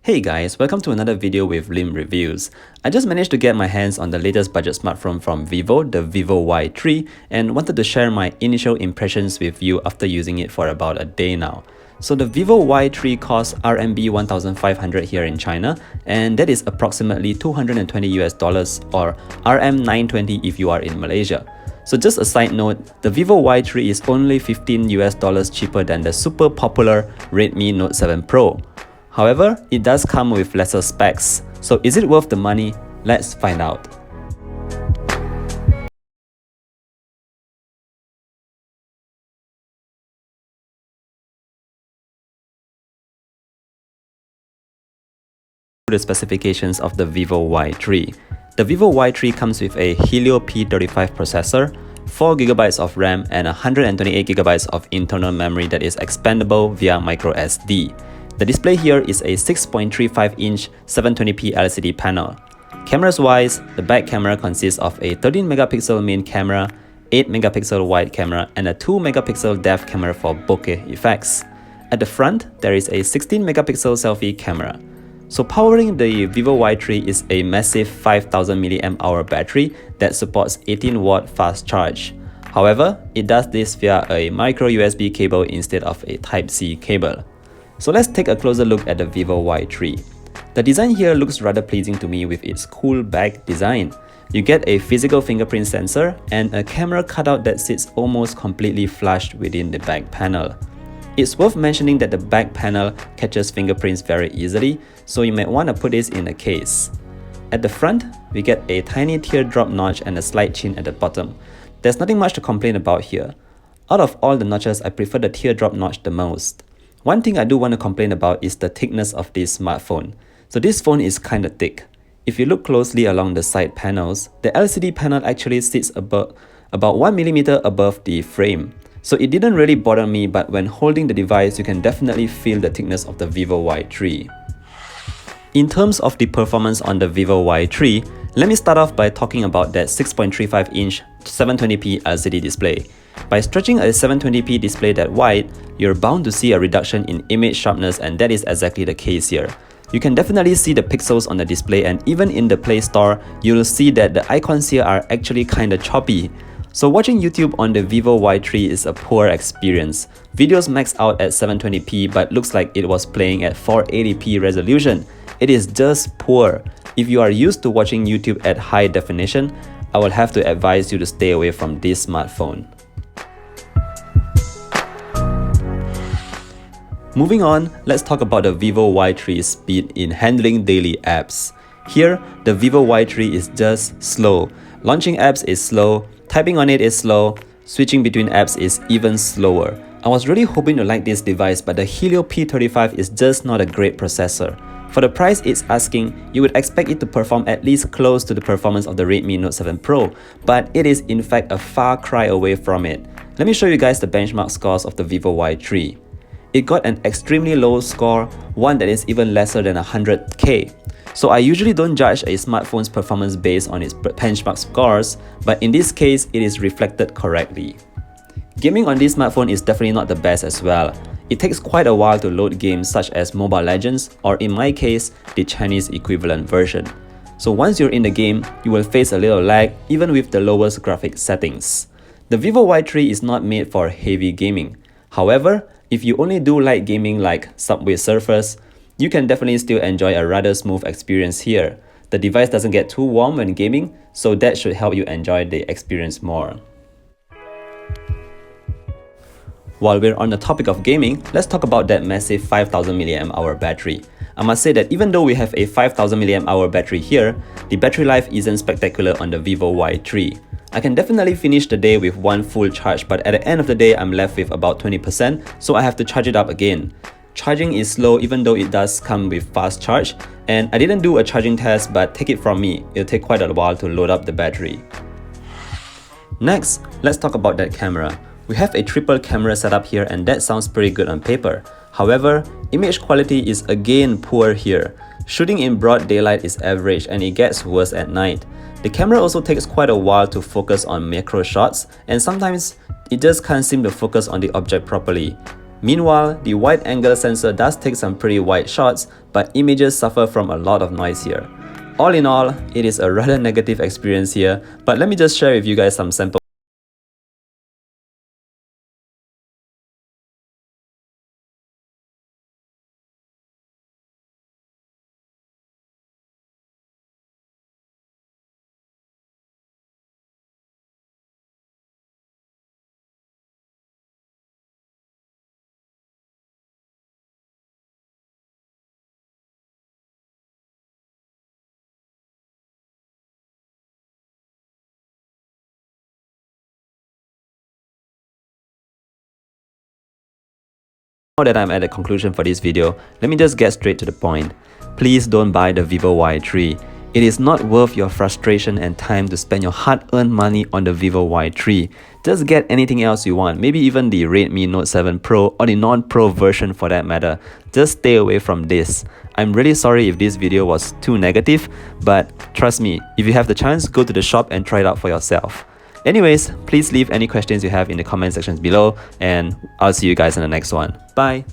Hey guys, welcome to another video with Lim Reviews. I just managed to get my hands on the latest budget smartphone from Vivo, the Vivo Y3, and wanted to share my initial impressions with you after using it for about a day now. So the Vivo Y3 costs RMB 1,500 here in China, and that is approximately $220 or RM 920 if you are in Malaysia. So just a side note, the Vivo Y3 is only $15 cheaper than the super popular Redmi Note 7 Pro. However, it does come with lesser specs. So is it worth the money? Let's find out. The specifications of the Vivo Y3. The Vivo Y3 comes with a Helio P35 processor, 4GB of RAM and 128GB of internal memory that is expandable via microSD. The display here is a 6.35-inch 720p LCD panel. Cameras wise, the back camera consists of a 13MP main camera, 8MP wide camera, and a 2MP depth camera for bokeh effects. At the front, there is a 16MP selfie camera. So powering the Vivo Y3 is a massive 5000 mAh battery that supports 18W fast charge. However, it does this via a micro USB cable instead of a Type-C cable. So let's take a closer look at the Vivo Y3. The design here looks rather pleasing to me with its cool back design. You get a physical fingerprint sensor and a camera cutout that sits almost completely flush within the back panel. It's worth mentioning that the back panel catches fingerprints very easily, so you might want to put this in a case. At the front, we get a tiny teardrop notch and a slight chin at the bottom. There's nothing much to complain about here. Out of all the notches, I prefer the teardrop notch the most. One thing I do want to complain about is the thickness of this smartphone. So this phone is kinda thick. If you look closely along the side panels, the LCD panel actually sits about 1mm above the frame. So it didn't really bother me, but when holding the device, you can definitely feel the thickness of the Vivo Y3. In terms of the performance on the Vivo Y3, let me start off by talking about that 6.35-inch 720p LCD display. By stretching a 720p display that wide, you're bound to see a reduction in image sharpness, and that is exactly the case here. You can definitely see the pixels on the display, and even in the Play Store, you'll see that the icons here are actually kinda choppy. So watching YouTube on the Vivo Y3 is a poor experience. Videos max out at 720p but looks like it was playing at 480p resolution. It is just poor. If you are used to watching YouTube at high definition, I will have to advise you to stay away from this smartphone. Moving on, let's talk about the Vivo Y3's speed in handling daily apps. Here, the Vivo Y3 is just slow. Launching apps is slow, typing on it is slow, switching between apps is even slower. I was really hoping to like this device, but the Helio P35 is just not a great processor. For the price it's asking, you would expect it to perform at least close to the performance of the Redmi Note 7 Pro, but it is in fact a far cry away from it. Let me show you guys the benchmark scores of the Vivo Y3. It got an extremely low score, one that is even lesser than 100K. So I usually don't judge a smartphone's performance based on its benchmark scores, but in this case, it is reflected correctly. Gaming on this smartphone is definitely not the best as well. It takes quite a while to load games such as Mobile Legends, or in my case, the Chinese equivalent version. So once you're in the game, you will face a little lag even with the lowest graphic settings. The Vivo Y3 is not made for heavy gaming. However, if you only do light gaming like Subway Surfers, you can definitely still enjoy a rather smooth experience here. The device doesn't get too warm when gaming, so that should help you enjoy the experience more. While we're on the topic of gaming, let's talk about that massive 5000 mAh battery. I must say that even though we have a 5000 mAh battery here, the battery life isn't spectacular on the Vivo Y3. I can definitely finish the day with one full charge, but at the end of the day, I'm left with about 20%, so I have to charge it up again. Charging is slow even though it does come with fast charge, and I didn't do a charging test, but take it from me, it'll take quite a while to load up the battery. Next, let's talk about that camera. We have a triple camera setup here, and that sounds pretty good on paper. However, image quality is again poor here. Shooting in broad daylight is average, and it gets worse at night. The camera also takes quite a while to focus on macro shots, and sometimes it just can't seem to focus on the object properly. Meanwhile, the wide angle sensor does take some pretty wide shots, but images suffer from a lot of noise here. All in all, it is a rather negative experience here, but let me just share with you guys some sample. Now that I'm at the conclusion for this video, let me just get straight to the point. Please don't buy the VIVO Y3. It is not worth your frustration and time to spend your hard-earned money on the VIVO Y3. Just get anything else you want, maybe even the Redmi Note 7 Pro or the non-Pro version for that matter. Just stay away from this. I'm really sorry if this video was too negative, but trust me, if you have the chance, go to the shop and try it out for yourself. Anyways, please leave any questions you have in the comment sections below, and I'll see you guys in the next one. Bye!